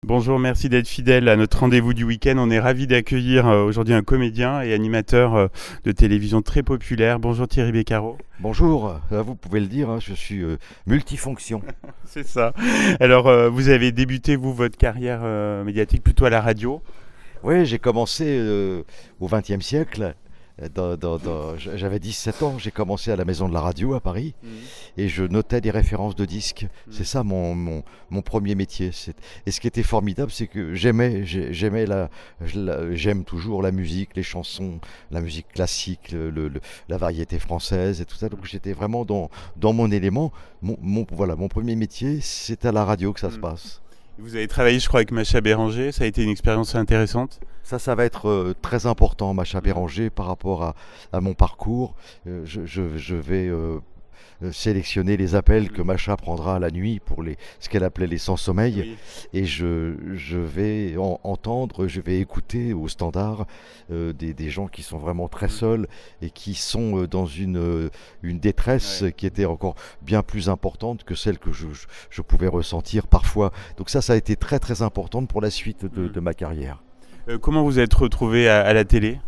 Bonjour, merci d'être fidèle à notre rendez-vous du week-end. On est ravis d'accueillir aujourd'hui un comédien et animateur de télévision très populaire. Bonjour Thierry Beccaro. Bonjour, vous pouvez le dire, hein, je suis multifonction. C'est ça. Alors, vous avez débuté, vous, votre carrière médiatique plutôt à la radio. Oui, j'ai commencé au XXe siècle. J'avais 17 ans, j'ai commencé à la Maison de la Radio à Paris Mhm. et je notais des références de disques. C'est Mhm. ça mon premier métier. Et ce qui était formidable, c'est que j'aime toujours la musique, les chansons, la musique classique, la variété française et tout ça. Donc j'étais vraiment dans mon élément. Voilà, mon premier métier, c'est à la radio que ça se Mhm. passe. Vous avez travaillé, je crois, avec Macha Béranger. Ça a été une expérience intéressante. Ça va être très important, Macha Mhm. Béranger, par rapport à mon parcours. Je vais sélectionner les appels que Mhm. Macha prendra la nuit pour ce qu'elle appelait les sans-sommeil. Oui. Et je vais entendre, je vais écouter au standard des gens qui sont vraiment très Mhm. seuls et qui sont dans une détresse Ouais. qui était encore bien plus importante que celle que je pouvais ressentir parfois. Donc ça a été très très importante pour la suite Mhm. de ma carrière. Comment vous êtes retrouvé à la télé?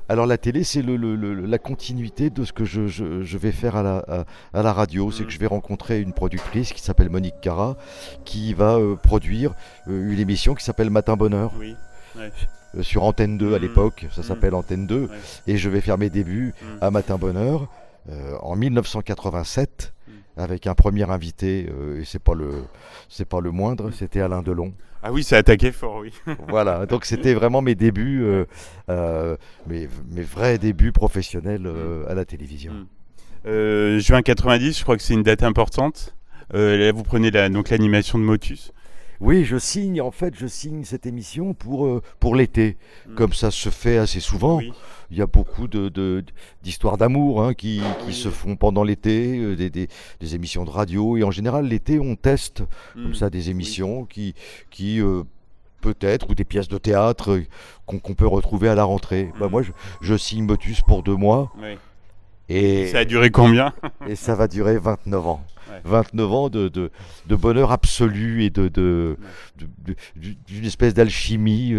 Alors la télé, c'est la continuité de ce que je vais faire à la radio. C'est que Mhm. je vais rencontrer une productrice qui s'appelle Monique Cara, qui va produire une émission qui s'appelle Matin Bonheur, Oui. Ouais. sur Antenne 2 à Mhm. l'époque, ça Mhm. s'appelle Antenne 2, Ouais. et je vais faire mes débuts Mhm. à Matin Bonheur en 1987 Mhm. avec un premier invité, et c'est pas le moindre, c'était Alain Delon. Ah oui, ça a attaqué fort, oui. Voilà, donc c'était vraiment mes débuts, mes vrais débuts professionnels Mhm. à la télévision. Mhm. Juin 90, je crois que c'est une date importante. Là, vous prenez donc l'animation de Motus. Oui, je signe cette émission pour l'été, Mhm. comme ça se fait assez souvent. Oui, Il y a beaucoup d'histoires d'amour, hein, qui se oui. font pendant l'été, des émissions de radio, et en général l'été on teste comme Mhm. ça des Oui. émissions qui peut-être, ou des pièces de théâtre qu'on peut retrouver à la rentrée. Bah, Mhm. moi je signe Motus pour 2 mois. Oui. Et ça a Et, duré combien? et ça va durer 29 ans. Ouais. 29 ans de bonheur absolu et Ouais. d'une espèce d'alchimie,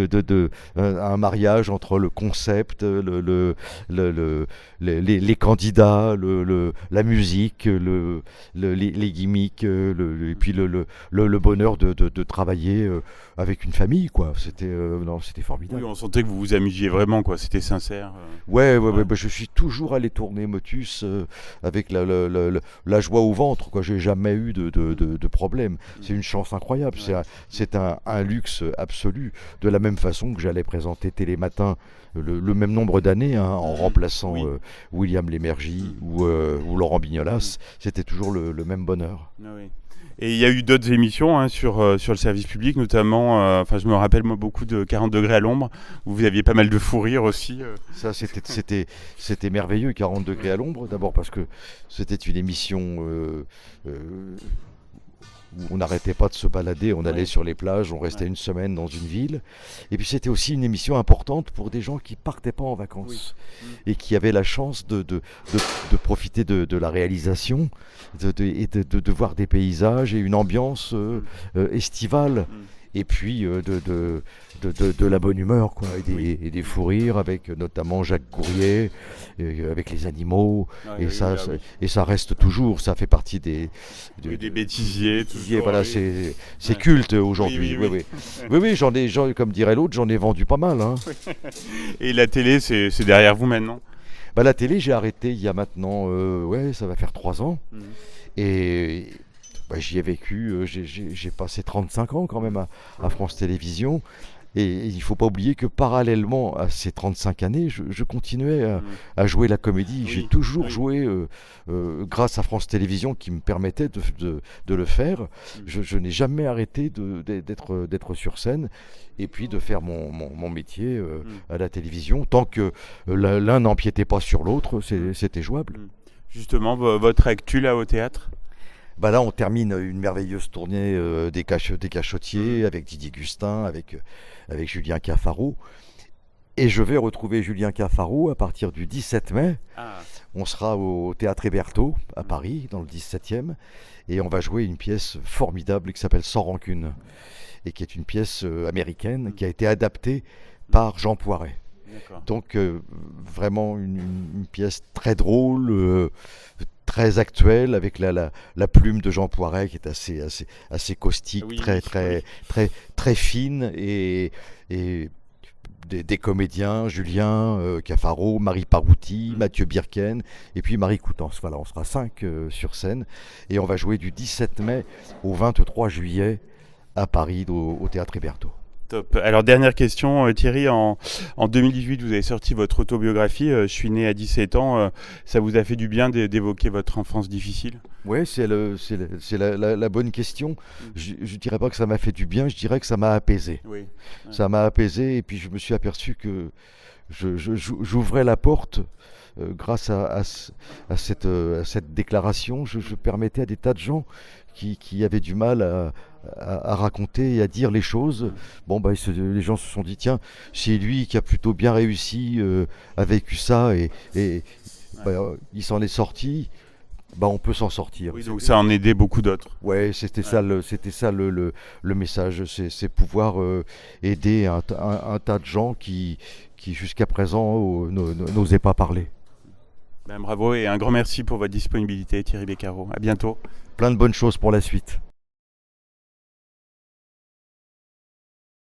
un mariage entre le concept, les candidats, la musique, les gimmicks, et puis le bonheur de travailler avec une famille, quoi. Non, c'était Oui, formidable. on sentait que vous vous amusiez vraiment, quoi. C'était sincère. Ouais, ouais, ouais, Ouais. bah, je suis toujours allé tourner Motus avec la joie au ventre, quoi. J'ai jamais eu de problème. C'est Mhm. une chance incroyable. Ouais. C'est un luxe absolu. De la même façon que j'allais présenter Télématin le même nombre d'années, hein, en Mhm. remplaçant Oui. William Lémergie Mhm. ou Laurent Mhm. Bignolas. C'était toujours le même bonheur. Ah oui. Et il y a eu d'autres émissions hein, sur le service public, notamment, enfin je me rappelle moi beaucoup de 40 degrés à l'ombre, où vous aviez pas mal de fou rire aussi. Ça, c'était merveilleux, 40 degrés Ouais. à l'ombre, d'abord parce que c'était une émission euh, où on n'arrêtait pas de se balader, on allait Ouais. sur les plages, on restait Ouais. une semaine dans une ville. Et puis c'était aussi une émission importante pour des gens qui partaient pas en Oui. vacances Mhm. et qui avaient la chance de profiter de la réalisation et de voir des paysages et une ambiance Mhm. estivale. Mhm. Et puis de la bonne humeur, quoi, Oui. et des fous rires avec notamment Jacques Courrier, avec les animaux, Ah et oui, oui, ça, bah oui. et ça reste toujours, ça fait partie Oui, des des bêtisiers, bêtisiers, toujours, voilà, oui. c'est Ouais. culte Oui, aujourd'hui, oui, oui, oui. oui. Oui, oui, comme dirait l'autre, j'en ai vendu pas mal, hein. Et la télé, c'est derrière vous maintenant. Bah, la télé, j'ai arrêté il y a maintenant, ouais, ça va faire 3 ans, Mhm. et bah, j'y ai vécu, j'ai passé 35 ans quand même à France Télévisions. Et il ne faut pas oublier que parallèlement à ces 35 années, je continuais Mhm. à jouer la comédie. J'ai Oui, toujours oui. joué grâce à France Télévisions qui me permettait de le faire. Mhm. Je n'ai jamais arrêté d'être sur scène et puis de faire mon métier Mhm. à la télévision. Tant que l'un n'empiétait pas sur l'autre, Mhm. c'était jouable. Mhm. Justement, votre actu là au théâtre. Bah là, on termine une merveilleuse tournée des Mhm. Cachotiers avec Didier Gustin, avec Julien Cafaro. Et je vais retrouver Julien Cafaro à partir du 17 mai. Ah. On sera au Théâtre Hébertot à Mhm. Paris, dans le 17e, et on va jouer une pièce formidable qui s'appelle Sans rancune. et qui est une pièce américaine qui a été adaptée par Jean Poiret. D'accord. Donc vraiment une pièce très drôle, très actuelle, avec la plume de Jean Poiret qui est assez caustique, Oui, très, oui, très, oui. très, très fine, et des comédiens, Julien Cafaro, Marie Parouti, Mathieu Birken et puis Marie Coutances. Voilà, on sera 5 sur scène et on va jouer du 17 mai au 23 juillet à Paris au Théâtre Hébertot. Top. Alors dernière question, Thierry, en 2018 vous avez sorti votre autobiographie, Je suis né à 17 ans, ça vous a fait du bien d'évoquer votre enfance difficile? Oui, c'est la bonne question. Je ne dirais pas que ça m'a fait du bien, je dirais que ça m'a apaisé. Oui. Ouais. Ça m'a apaisé et puis je me suis aperçu que j'ouvrais la porte grâce à cette déclaration. Je permettais à des tas de gens qui avaient du mal à raconter et à dire les choses. Bon, bah, les gens se sont dit, tiens, c'est lui qui a plutôt bien réussi, a vécu ça et bah, il s'en est sorti. Bah, on peut s'en sortir. Oui, donc ça en aidait beaucoup d'autres. Ouais, c'était ça le message, c'est pouvoir aider un tas de gens qui jusqu'à présent n'osaient pas parler. Ben, bravo et un grand merci pour votre disponibilité, Thierry Beccaro. À bientôt. Plein de bonnes choses pour la suite.